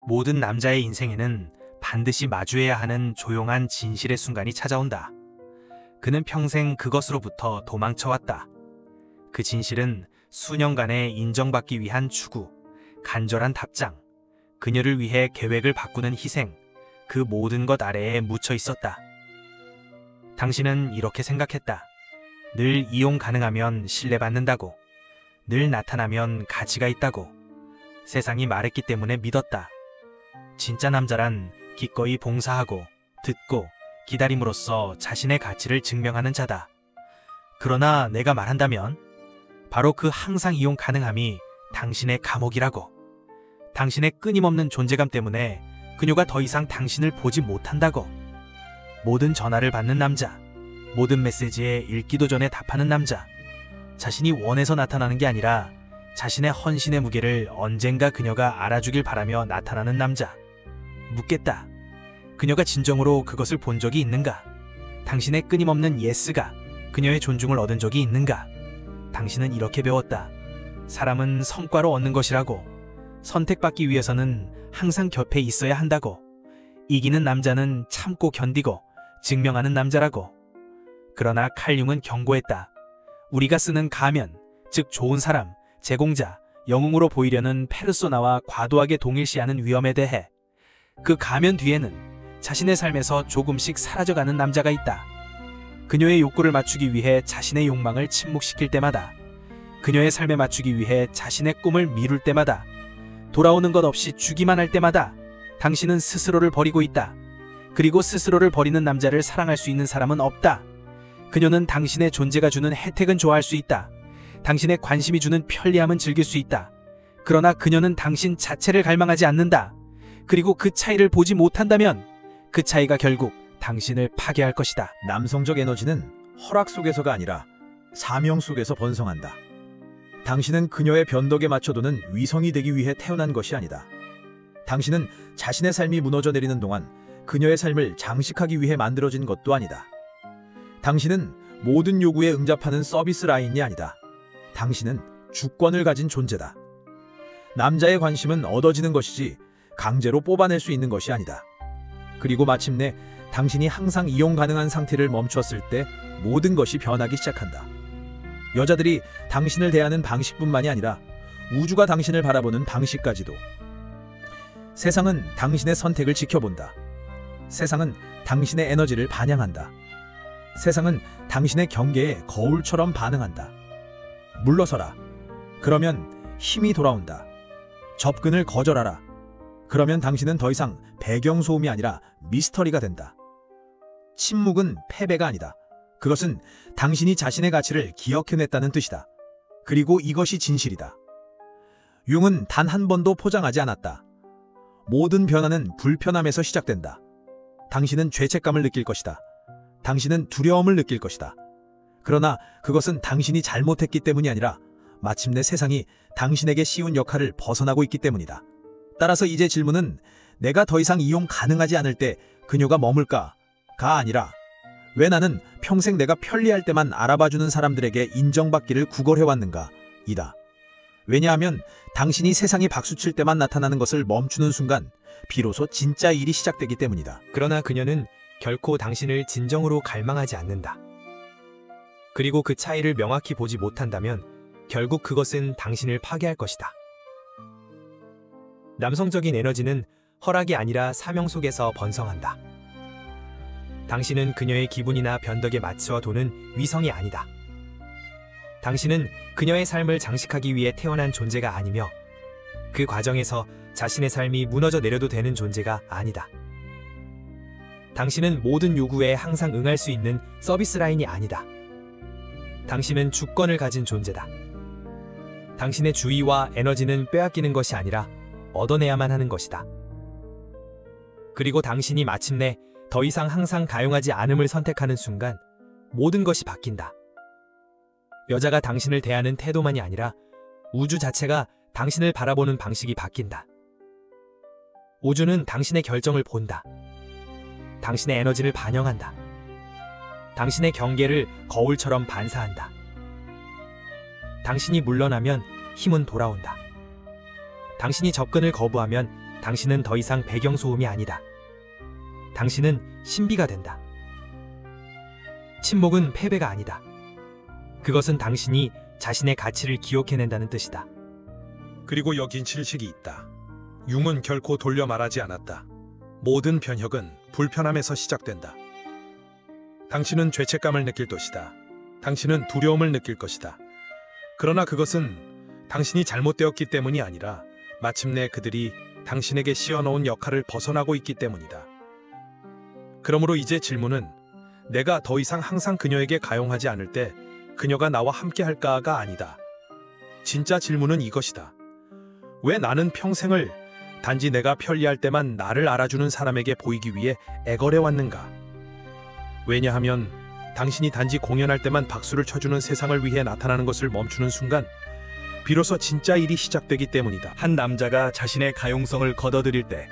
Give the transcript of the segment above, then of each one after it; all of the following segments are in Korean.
모든 남자의 인생에는 반드시 마주해야 하는 조용한 진실의 순간이 찾아온다. 그는 평생 그것으로부터 도망쳐왔다. 그 진실은 수년간의 인정받기 위한 추구, 간절한 답장, 그녀를 위해 계획을 바꾸는 희생, 그 모든 것 아래에 묻혀 있었다. 당신은 이렇게 생각했다. 늘 이용 가능하면 신뢰받는다고. 늘 나타나면 가치가 있다고. 세상이 말했기 때문에 믿었다. 진짜 남자란 기꺼이 봉사하고 듣고 기다림으로써 자신의 가치를 증명하는 자다. 그러나 내가 말한다면 바로 그 항상 이용 가능함이 당신의 감옥이라고. 당신의 끊임없는 존재감 때문에 그녀가 더 이상 당신을 보지 못한다고. 모든 전화를 받는 남자, 모든 메시지에 읽기도 전에 답하는 남자, 자신이 원해서 나타나는 게 아니라 자신의 헌신의 무게를 언젠가 그녀가 알아주길 바라며 나타나는 남자. 묻겠다. 그녀가 진정으로 그것을 본 적이 있는가? 당신의 끊임없는 예스가 그녀의 존중을 얻은 적이 있는가? 당신은 이렇게 배웠다. 사람은 성과로 얻는 것이라고. 선택받기 위해서는 항상 곁에 있어야 한다고. 이기는 남자는 참고 견디고 증명하는 남자라고. 그러나 칼융은 경고했다. 우리가 쓰는 가면, 즉 좋은 사람, 제공자, 영웅으로 보이려는 페르소나와 과도하게 동일시하는 위험에 대해 그 가면 뒤에는 자신의 삶에서 조금씩 사라져가는 남자가 있다. 그녀의 욕구를 맞추기 위해 자신의 욕망을 침묵시킬 때마다, 그녀의 삶에 맞추기 위해 자신의 꿈을 미룰 때마다, 돌아오는 것 없이 주기만 할 때마다 당신은 스스로를 버리고 있다. 그리고 스스로를 버리는 남자를 사랑할 수 있는 사람은 없다. 그녀는 당신의 존재가 주는 혜택은 좋아할 수 있다. 당신의 관심이 주는 편리함은 즐길 수 있다. 그러나 그녀는 당신 자체를 갈망하지 않는다. 그리고 그 차이를 보지 못한다면 그 차이가 결국 당신을 파괴할 것이다. 남성적 에너지는 허락 속에서가 아니라 사명 속에서 번성한다. 당신은 그녀의 변덕에 맞춰도는 위성이 되기 위해 태어난 것이 아니다. 당신은 자신의 삶이 무너져 내리는 동안 그녀의 삶을 장식하기 위해 만들어진 것도 아니다. 당신은 모든 요구에 응답하는 서비스 라인이 아니다. 당신은 주권을 가진 존재다. 남자의 관심은 얻어지는 것이지 강제로 뽑아낼 수 있는 것이 아니다. 그리고 마침내 당신이 항상 이용 가능한 상태를 멈췄을 때 모든 것이 변하기 시작한다. 여자들이 당신을 대하는 방식뿐만이 아니라 우주가 당신을 바라보는 방식까지도. 세상은 당신의 선택을 지켜본다. 세상은 당신의 에너지를 반영한다. 세상은 당신의 경계에 거울처럼 반응한다. 물러서라. 그러면 힘이 돌아온다. 접근을 거절하라. 그러면 당신은 더 이상 배경소음이 아니라 미스터리가 된다. 침묵은 패배가 아니다. 그것은 당신이 자신의 가치를 기억해냈다는 뜻이다. 그리고 이것이 진실이다. 융은 단 한 번도 포장하지 않았다. 모든 변화는 불편함에서 시작된다. 당신은 죄책감을 느낄 것이다. 당신은 두려움을 느낄 것이다. 그러나 그것은 당신이 잘못했기 때문이 아니라 마침내 세상이 당신에게 씌운 역할을 벗어나고 있기 때문이다. 따라서 이제 질문은 내가 더 이상 이용 가능하지 않을 때 그녀가 머물까가 아니라 왜 나는 평생 내가 편리할 때만 알아봐주는 사람들에게 인정받기를 구걸해왔는가 이다. 왜냐하면 당신이 세상이 박수칠 때만 나타나는 것을 멈추는 순간 비로소 진짜 일이 시작되기 때문이다. 그러나 그녀는 결코 당신을 진정으로 갈망하지 않는다. 그리고 그 차이를 명확히 보지 못한다면 결국 그것은 당신을 파괴할 것이다. 남성적인 에너지는 허락이 아니라 사명 속에서 번성한다. 당신은 그녀의 기분이나 변덕에 맞춰 도는 위성이 아니다. 당신은 그녀의 삶을 장식하기 위해 태어난 존재가 아니며 그 과정에서 자신의 삶이 무너져 내려도 되는 존재가 아니다. 당신은 모든 요구에 항상 응할 수 있는 서비스 라인이 아니다. 당신은 주권을 가진 존재다. 당신의 주의와 에너지는 빼앗기는 것이 아니라 얻어내야만 하는 것이다. 그리고 당신이 마침내 더 이상 항상 가용하지 않음을 선택하는 순간 모든 것이 바뀐다. 여자가 당신을 대하는 태도만이 아니라 우주 자체가 당신을 바라보는 방식이 바뀐다. 우주는 당신의 결정을 본다. 당신의 에너지를 반영한다. 당신의 경계를 거울처럼 반사한다. 당신이 물러나면 힘은 돌아온다. 당신이 접근을 거부하면 당신은 더 이상 배경소음이 아니다. 당신은 신비가 된다. 침묵은 패배가 아니다. 그것은 당신이 자신의 가치를 기억해낸다는 뜻이다. 그리고 여긴 실식이 있다. 융은 결코 돌려 말하지 않았다. 모든 변혁은 불편함에서 시작된다. 당신은 죄책감을 느낄 것이다. 당신은 두려움을 느낄 것이다. 그러나 그것은 당신이 잘못되었기 때문이 아니라 마침내 그들이 당신에게 씌워놓은 역할을 벗어나고 있기 때문이다. 그러므로 이제 질문은 내가 더 이상 항상 그녀에게 가용하지 않을 때 그녀가 나와 함께 할까가 아니다. 진짜 질문은 이것이다. 왜 나는 평생을 단지 내가 편리할 때만 나를 알아주는 사람에게 보이기 위해 애걸해 왔는가? 왜냐하면 당신이 단지 공연할 때만 박수를 쳐주는 세상을 위해 나타나는 것을 멈추는 순간 비로소 진짜 일이 시작되기 때문이다. 한 남자가 자신의 가용성을 걷어들일 때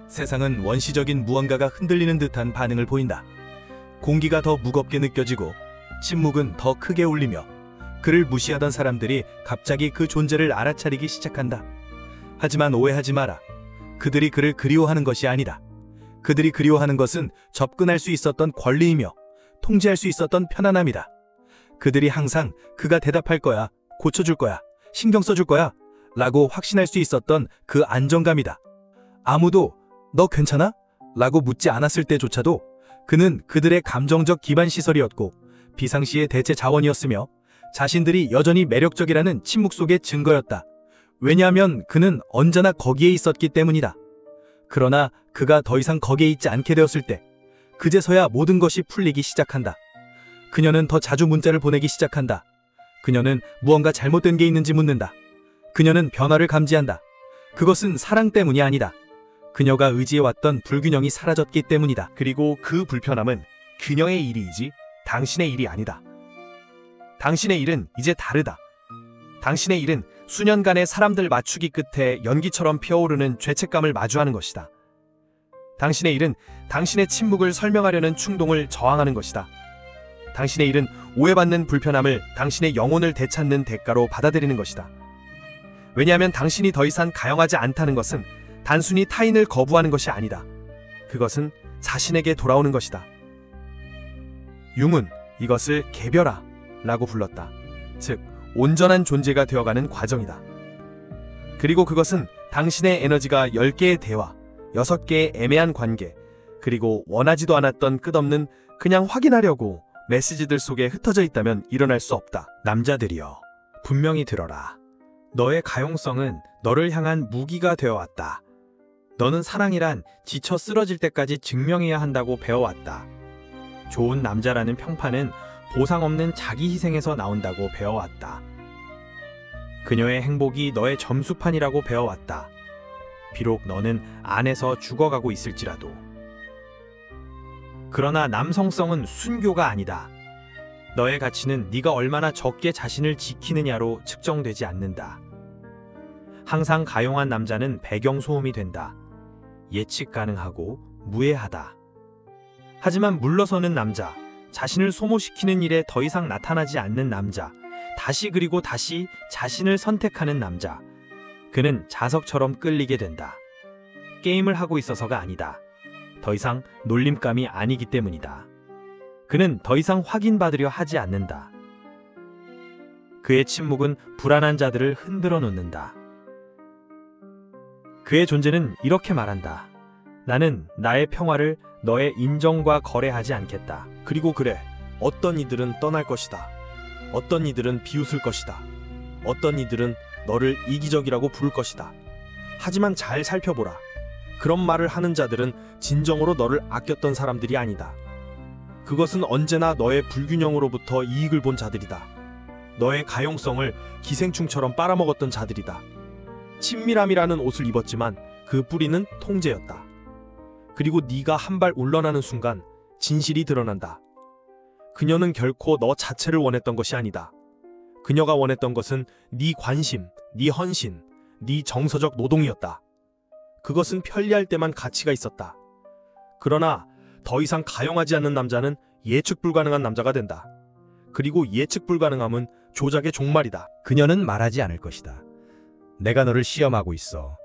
세상은 원시적인 무언가가 흔들리는 듯한 반응을 보인다. 공기가 더 무겁게 느껴지고 침묵은 더 크게 울리며 그를 무시하던 사람들이 갑자기 그 존재를 알아차리기 시작한다. 하지만 오해하지 마라. 그들이 그를 그리워하는 것이 아니다. 그들이 그리워하는 것은 접근할 수 있었던 권리이며 통제할 수 있었던 편안함이다. 그들이 항상 그가 대답할 거야, 고쳐줄 거야, 신경 써줄 거야 라고 확신할 수 있었던 그 안정감이다. 아무도 너 괜찮아? 라고 묻지 않았을 때조차도 그는 그들의 감정적 기반 시설이었고 비상시의 대체 자원이었으며 자신들이 여전히 매력적이라는 침묵 속의 증거였다. 왜냐하면 그는 언제나 거기에 있었기 때문이다. 그러나 그가 더 이상 거기에 있지 않게 되었을 때 그제서야 모든 것이 풀리기 시작한다. 그녀는 더 자주 문자를 보내기 시작한다. 그녀는 무언가 잘못된 게 있는지 묻는다. 그녀는 변화를 감지한다. 그것은 사랑 때문이 아니다. 그녀가 의지해왔던 불균형이 사라졌기 때문이다. 그리고 그 불편함은 그녀의 일이지 당신의 일이 아니다. 당신의 일은 이제 다르다. 당신의 일은 수년간의 사람들 맞추기 끝에 연기처럼 피어오르는 죄책감을 마주하는 것이다. 당신의 일은 당신의 침묵을 설명하려는 충동을 저항하는 것이다. 당신의 일은 오해받는 불편함을 당신의 영혼을 되찾는 대가로 받아들이는 것이다. 왜냐하면 당신이 더 이상 가용하지 않다는 것은 단순히 타인을 거부하는 것이 아니다. 그것은 자신에게 돌아오는 것이다. 융은 이것을 개별화 라고 불렀다. 즉, 온전한 존재가 되어가는 과정이다. 그리고 그것은 당신의 에너지가 10개의 대화, 6개의 애매한 관계, 그리고 원하지도 않았던 끝없는 그냥 확인하려고 메시지들 속에 흩어져 있다면 일어날 수 없다. 남자들이여, 분명히 들어라. 너의 가용성은 너를 향한 무기가 되어왔다. 너는 사랑이란 지쳐 쓰러질 때까지 증명해야 한다고 배워왔다. 좋은 남자라는 평판은 보상 없는 자기 희생에서 나온다고 배워왔다. 그녀의 행복이 너의 점수판이라고 배워왔다. 비록 너는 안에서 죽어가고 있을지라도. 그러나 남성성은 순교가 아니다. 너의 가치는 네가 얼마나 적게 자신을 지키느냐로 측정되지 않는다. 항상 가용한 남자는 배경소음이 된다. 예측 가능하고 무해하다. 하지만 물러서는 남자, 자신을 소모시키는 일에 더 이상 나타나지 않는 남자, 다시 그리고 다시 자신을 선택하는 남자, 그는 자석처럼 끌리게 된다. 게임을 하고 있어서가 아니다. 더 이상 놀림감이 아니기 때문이다. 그는 더 이상 확인받으려 하지 않는다. 그의 침묵은 불안한 자들을 흔들어 놓는다. 그의 존재는 이렇게 말한다. 나는 나의 평화를 너의 인정과 거래하지 않겠다. 그리고 그래, 어떤 이들은 떠날 것이다. 어떤 이들은 비웃을 것이다. 어떤 이들은 너를 이기적이라고 부를 것이다. 하지만 잘 살펴보라. 그런 말을 하는 자들은 진정으로 너를 아꼈던 사람들이 아니다. 그것은 언제나 너의 불균형으로부터 이익을 본 자들이다. 너의 가용성을 기생충처럼 빨아먹었던 자들이다. 친밀함이라는 옷을 입었지만 그 뿌리는 통제였다. 그리고 네가 한 발 물러나는 순간 진실이 드러난다. 그녀는 결코 너 자체를 원했던 것이 아니다. 그녀가 원했던 것은 네 관심, 네 헌신, 네 정서적 노동이었다. 그것은 편리할 때만 가치가 있었다. 그러나 더 이상 가용하지 않는 남자는 예측 불가능한 남자가 된다. 그리고 예측 불가능함은 조작의 종말이다. 그녀는 말하지 않을 것이다. 내가 너를 시험하고 있어.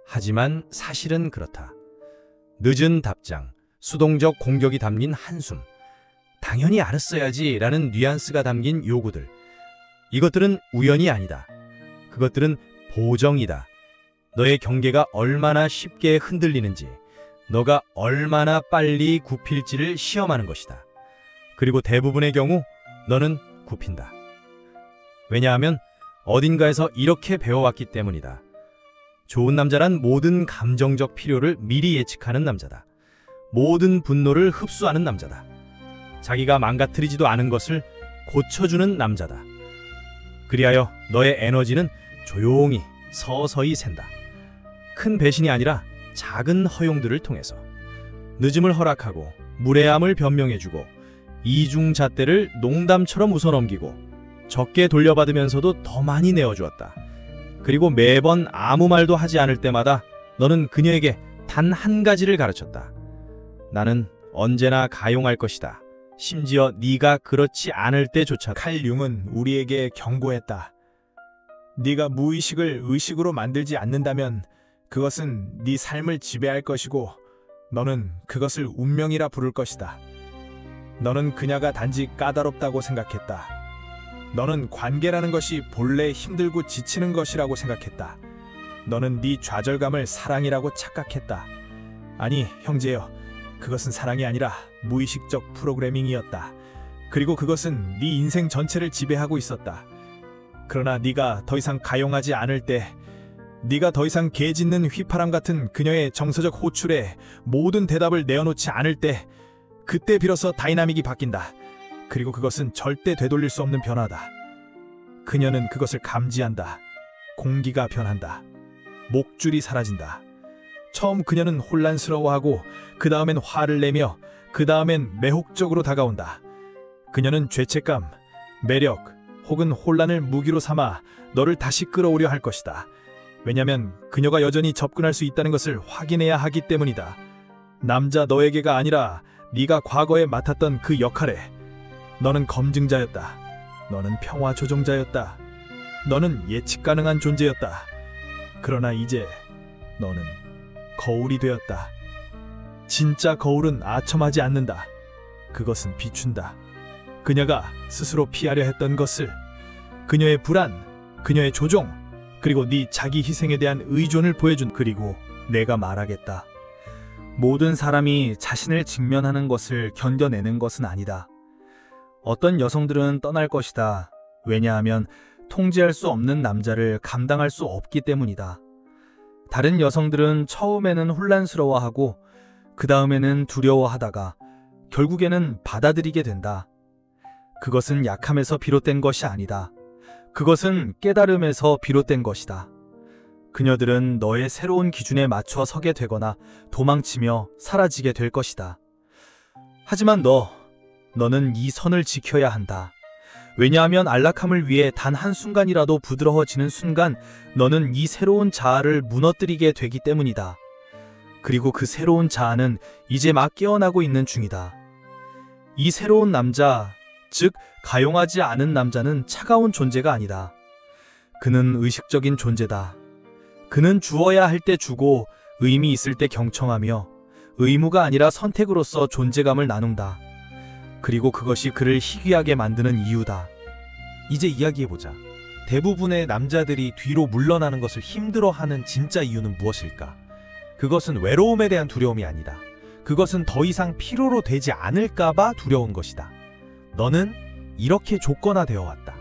하지만 사실은 그렇다. 늦은 답장, 수동적 공격이 담긴 한숨, 당연히 알았어야지 라는 뉘앙스가 담긴 요구들. 이것들은 우연이 아니다. 그것들은 보정이다. 너의 경계가 얼마나 쉽게 흔들리는지, 너가 얼마나 빨리 굽힐지를 시험하는 것이다. 그리고 대부분의 경우 너는 굽힌다. 왜냐하면 어딘가에서 이렇게 배워왔기 때문이다. 좋은 남자란 모든 감정적 필요를 미리 예측하는 남자다. 모든 분노를 흡수하는 남자다. 자기가 망가뜨리지도 않은 것을 고쳐주는 남자다. 그리하여 너의 에너지는 조용히 서서히 샌다. 큰 배신이 아니라 작은 허용들을 통해서 늦음을 허락하고 무례함을 변명해주고 이중잣대를 농담처럼 웃어넘기고 적게 돌려받으면서도 더 많이 내어주었다. 그리고 매번 아무 말도 하지 않을 때마다 너는 그녀에게 단 한 가지를 가르쳤다. 나는 언제나 가용할 것이다. 심지어 네가 그렇지 않을 때조차. 칼 융은 우리에게 경고했다. 네가 무의식을 의식으로 만들지 않는다면 그것은 네 삶을 지배할 것이고 너는 그것을 운명이라 부를 것이다. 너는 그녀가 단지 까다롭다고 생각했다. 너는 관계라는 것이 본래 힘들고 지치는 것이라고 생각했다. 너는 네 좌절감을 사랑이라고 착각했다. 아니, 형제여, 그것은 사랑이 아니라 무의식적 프로그래밍이었다. 그리고 그것은 네 인생 전체를 지배하고 있었다. 그러나 네가 더 이상 가용하지 않을 때, 네가 더 이상 개짖는 휘파람 같은 그녀의 정서적 호출에 모든 대답을 내어놓지 않을 때, 그때 비로소 다이나믹이 바뀐다. 그리고 그것은 절대 되돌릴 수 없는 변화다. 그녀는 그것을 감지한다. 공기가 변한다. 목줄이 사라진다. 처음 그녀는 혼란스러워하고 그 다음엔 화를 내며 그 다음엔 매혹적으로 다가온다. 그녀는 죄책감, 매력 혹은 혼란을 무기로 삼아 너를 다시 끌어오려 할 것이다. 왜냐면 그녀가 여전히 접근할 수 있다는 것을 확인해야 하기 때문이다. 남자 너에게가 아니라 네가 과거에 맡았던 그 역할에 너는 검증자였다. 너는 평화 조종자였다. 너는 예측 가능한 존재였다. 그러나 이제 너는 거울이 되었다. 진짜 거울은 아첨하지 않는다. 그것은 비춘다. 그녀가 스스로 피하려 했던 것을, 그녀의 불안, 그녀의 조종, 그리고 네 자기 희생에 대한 의존을 보여준. 그리고 내가 말하겠다. 모든 사람이 자신을 직면하는 것을 견뎌내는 것은 아니다. 어떤 여성들은 떠날 것이다. 왜냐하면 통제할 수 없는 남자를 감당할 수 없기 때문이다. 다른 여성들은 처음에는 혼란스러워하고 그 다음에는 두려워하다가 결국에는 받아들이게 된다. 그것은 약함에서 비롯된 것이 아니다. 그것은 깨달음에서 비롯된 것이다. 그녀들은 너의 새로운 기준에 맞춰 서게 되거나 도망치며 사라지게 될 것이다. 하지만 너는 이 선을 지켜야 한다. 왜냐하면 안락함을 위해 단 한순간이라도 부드러워지는 순간 너는 이 새로운 자아를 무너뜨리게 되기 때문이다. 그리고 그 새로운 자아는 이제 막 깨어나고 있는 중이다. 이 새로운 남자, 즉 가용하지 않은 남자는 차가운 존재가 아니다. 그는 의식적인 존재다. 그는 주어야 할 때 주고 의미 있을 때 경청하며 의무가 아니라 선택으로서 존재감을 나눈다. 그리고 그것이 그를 희귀하게 만드는 이유다. 이제 이야기해보자. 대부분의 남자들이 뒤로 물러나는 것을 힘들어하는 진짜 이유는 무엇일까? 그것은 외로움에 대한 두려움이 아니다. 그것은 더 이상 필요로 되지 않을까봐 두려운 것이다. 너는 이렇게 조건화되어 왔다.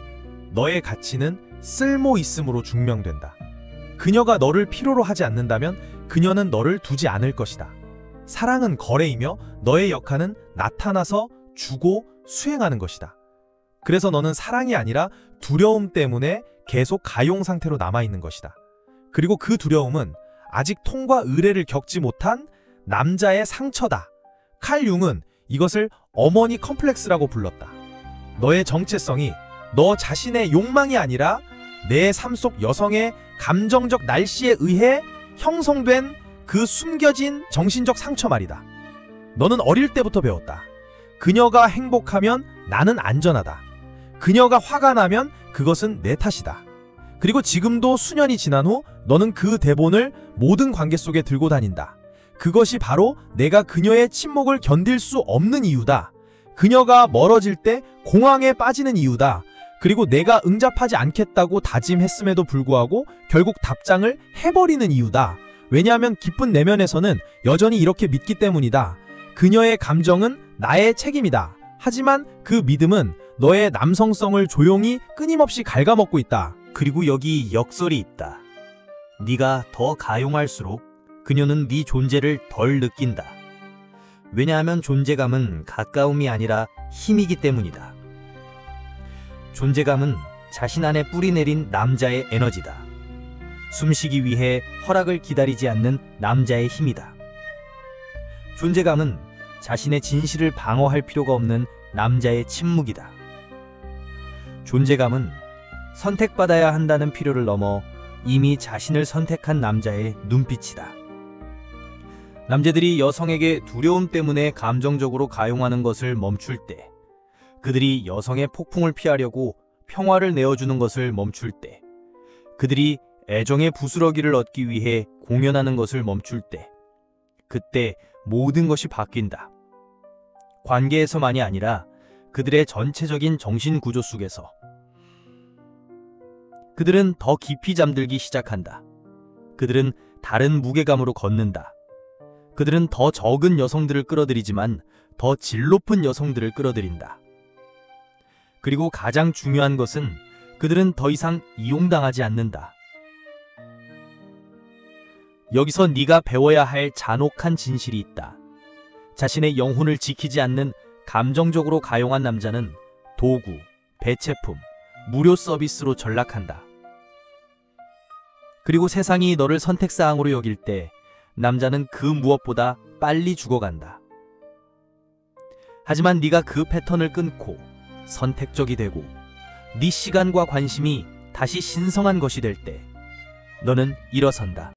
너의 가치는 쓸모 있음으로 증명된다. 그녀가 너를 필요로 하지 않는다면 그녀는 너를 두지 않을 것이다. 사랑은 거래이며 너의 역할은 나타나서 주고 수행하는 것이다. 그래서 너는 사랑이 아니라 두려움 때문에 계속 가용 상태로 남아있는 것이다. 그리고 그 두려움은 아직 통과 의례를 겪지 못한 남자의 상처다. 칼 융은 이것을 어머니 컴플렉스라고 불렀다. 너의 정체성이 너 자신의 욕망이 아니라 내 삶 속 여성의 감정적 날씨에 의해 형성된 그 숨겨진 정신적 상처 말이다. 너는 어릴 때부터 배웠다. 그녀가 행복하면 나는 안전하다. 그녀가 화가 나면 그것은 내 탓이다. 그리고 지금도 수년이 지난 후 너는 그 대본을 모든 관계 속에 들고 다닌다. 그것이 바로 내가 그녀의 침묵을 견딜 수 없는 이유다. 그녀가 멀어질 때 공황에 빠지는 이유다. 그리고 내가 응답하지 않겠다고 다짐했음에도 불구하고 결국 답장을 해버리는 이유다. 왜냐하면 깊은 내면에서는 여전히 이렇게 믿기 때문이다. 그녀의 감정은 나의 책임이다. 하지만 그 믿음은 너의 남성성을 조용히 끊임없이 갉아먹고 있다. 그리고 여기 역설이 있다. 네가 더 가용할수록 그녀는 네 존재를 덜 느낀다. 왜냐하면 존재감은 가까움이 아니라 힘이기 때문이다. 존재감은 자신 안에 뿌리내린 남자의 에너지다. 숨쉬기 위해 허락을 기다리지 않는 남자의 힘이다. 존재감은 자신의 진실을 방어할 필요가 없는 남자의 침묵이다. 존재감은 선택받아야 한다는 필요를 넘어 이미 자신을 선택한 남자의 눈빛이다. 남자들이 여성에게 두려움 때문에 감정적으로 가용하는 것을 멈출 때, 그들이 여성의 폭풍을 피하려고 평화를 내어주는 것을 멈출 때, 그들이 애정의 부스러기를 얻기 위해 공연하는 것을 멈출 때, 그때 모든 것이 바뀐다. 관계에서만이 아니라 그들의 전체적인 정신 구조 속에서. 그들은 더 깊이 잠들기 시작한다. 그들은 다른 무게감으로 걷는다. 그들은 더 적은 여성들을 끌어들이지만 더 질 높은 여성들을 끌어들인다. 그리고 가장 중요한 것은 그들은 더 이상 이용당하지 않는다. 여기서 네가 배워야 할 잔혹한 진실이 있다. 자신의 영혼을 지키지 않는 감정적으로 가용한 남자는 도구, 배체품, 무료 서비스로 전락한다. 그리고 세상이 너를 선택사항으로 여길 때 남자는 그 무엇보다 빨리 죽어간다. 하지만 네가 그 패턴을 끊고 선택적이 되고 네 시간과 관심이 다시 신성한 것이 될 때 너는 일어선다.